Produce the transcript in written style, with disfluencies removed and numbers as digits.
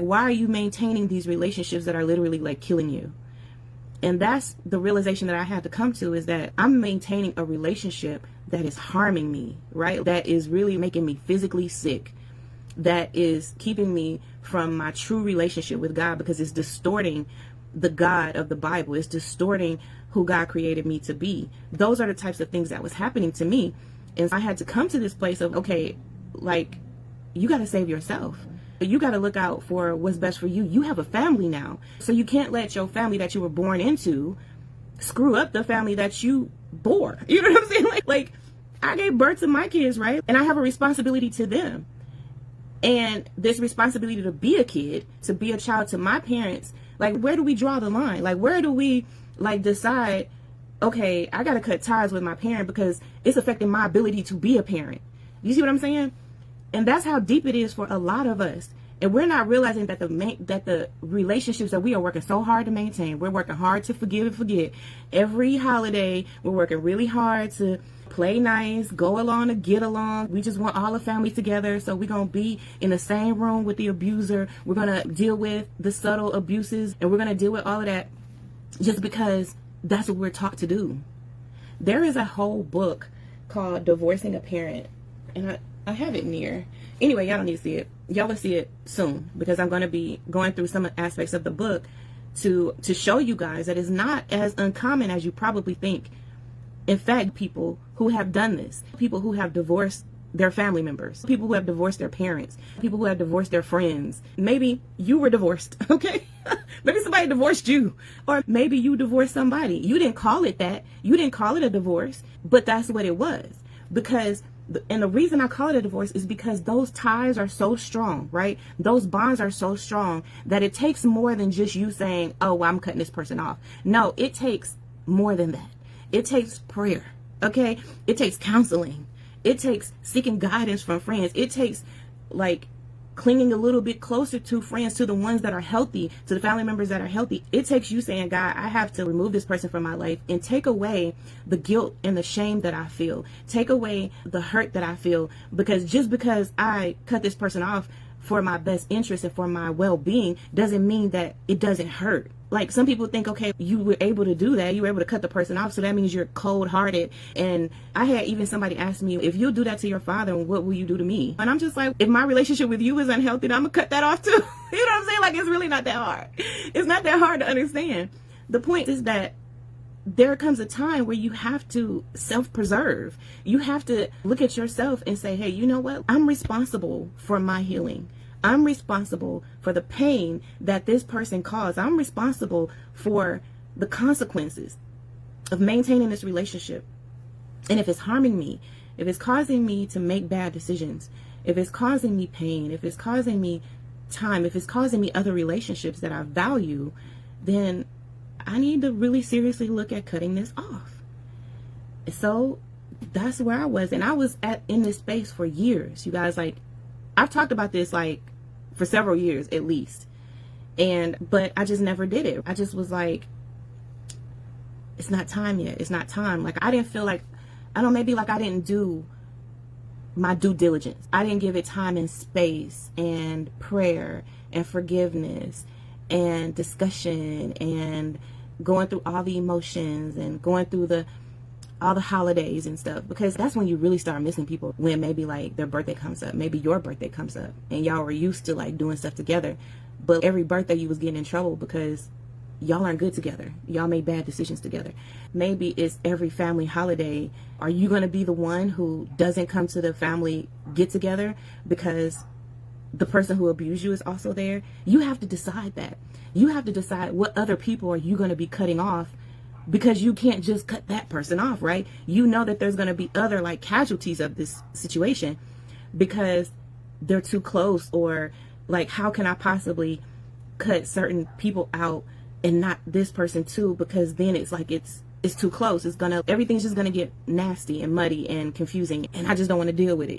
Why are you maintaining these relationships that are literally like killing you? And that's the realization that I had to come to, is that I'm maintaining a relationship that is harming me, right? That is really making me physically sick. That is keeping me from my true relationship with God, because it's distorting the God of the Bible. It's distorting who God created me to be. Those are the types of things that was happening to me. And I had to come to this place of, okay, like, you got to save yourself. You got to look out for what's best for you. You have a family now. So you can't let your family that you were born into screw up the family that you bore. You know what I'm saying? Like I gave birth to my kids, right? And I have a responsibility to them. And this responsibility to be a kid, to be a child to my parents, like, where do we draw the line? Like, where do we like decide, okay, I got to cut ties with my parent because it's affecting my ability to be a parent. You see what I'm saying? And that's how deep it is for a lot of us. And we're not realizing that the relationships that we are working so hard to maintain, we're working hard to forgive and forget. Every holiday, we're working really hard to play nice, go along to get along. We just want all the family together. So we're going to be in the same room with the abuser. We're going to deal with the subtle abuses, and we're going to deal with all of that just because that's what we're taught to do. There is a whole book called Divorcing a Parent, and I have it near. Anyway, y'all don't need to see it. Y'all will see it soon, because I'm going to be going through some aspects of the book to show you guys that it's not as uncommon as you probably think. In fact, people who have done this, people who have divorced their family members, people who have divorced their parents, people who have divorced their friends. Maybe you were divorced, okay? Maybe somebody divorced you, or maybe you divorced somebody. You didn't call it that. You didn't call it a divorce, but that's what it was. And the reason I call it a divorce is because those ties are so strong, right? Those bonds are so strong that it takes more than just you saying, oh, well, I'm cutting this person off. No, it takes more than that. It takes prayer, okay? It takes counseling. It takes seeking guidance from friends. It takes like clinging a little bit closer to friends, to the ones that are healthy, to the family members that are healthy. It takes you saying, God, I have to remove this person from my life and take away the guilt and the shame that I feel. Take away the hurt that I feel, because just because I cut this person off for my best interest and for my well-being doesn't mean that it doesn't hurt. Like, some people think, okay, you were able to do that. You were able to cut the person off, so that means you're cold-hearted. And I had even somebody ask me, if you'll do that to your father, what will you do to me? And I'm just like, if my relationship with you is unhealthy, then I'm going to cut that off too. You know what I'm saying? Like, it's really not that hard. It's not that hard to understand. The point is that there comes a time where you have to self-preserve. You have to look at yourself and say, hey, you know what? I'm responsible for my healing. I'm responsible for the pain that this person caused. I'm responsible for the consequences of maintaining this relationship. And if it's harming me, if it's causing me to make bad decisions, if it's causing me pain, if it's causing me time, if it's causing me other relationships that I value, then I need to really seriously look at cutting this off. So that's where I was. And I was in this space for years, you guys. Like, I've talked about this like for several years at least, but I just never did it. I just was like, it's not time yet. It's not time. Like, I didn't feel like, maybe like I didn't do my due diligence. I didn't give it time and space and prayer and forgiveness and discussion and going through all the emotions and going through all the holidays and stuff, because that's when you really start missing people. When maybe like their birthday comes up, maybe your birthday comes up, and y'all were used to like doing stuff together, but every birthday you was getting in trouble because y'all aren't good together. Y'all made bad decisions together. Maybe it's every family holiday. Are you going to be the one who doesn't come to the family get together because the person who abused you is also there? You have to decide that. You have to decide what other people are you going to be cutting off, because you can't just cut that person off, right? You know that there's going to be other like casualties of this situation because they're too close, or like, how can I possibly cut certain people out and not this person too? Because then it's like, it's too close. Everything's just gonna get nasty and muddy and confusing, and I just don't want to deal with it.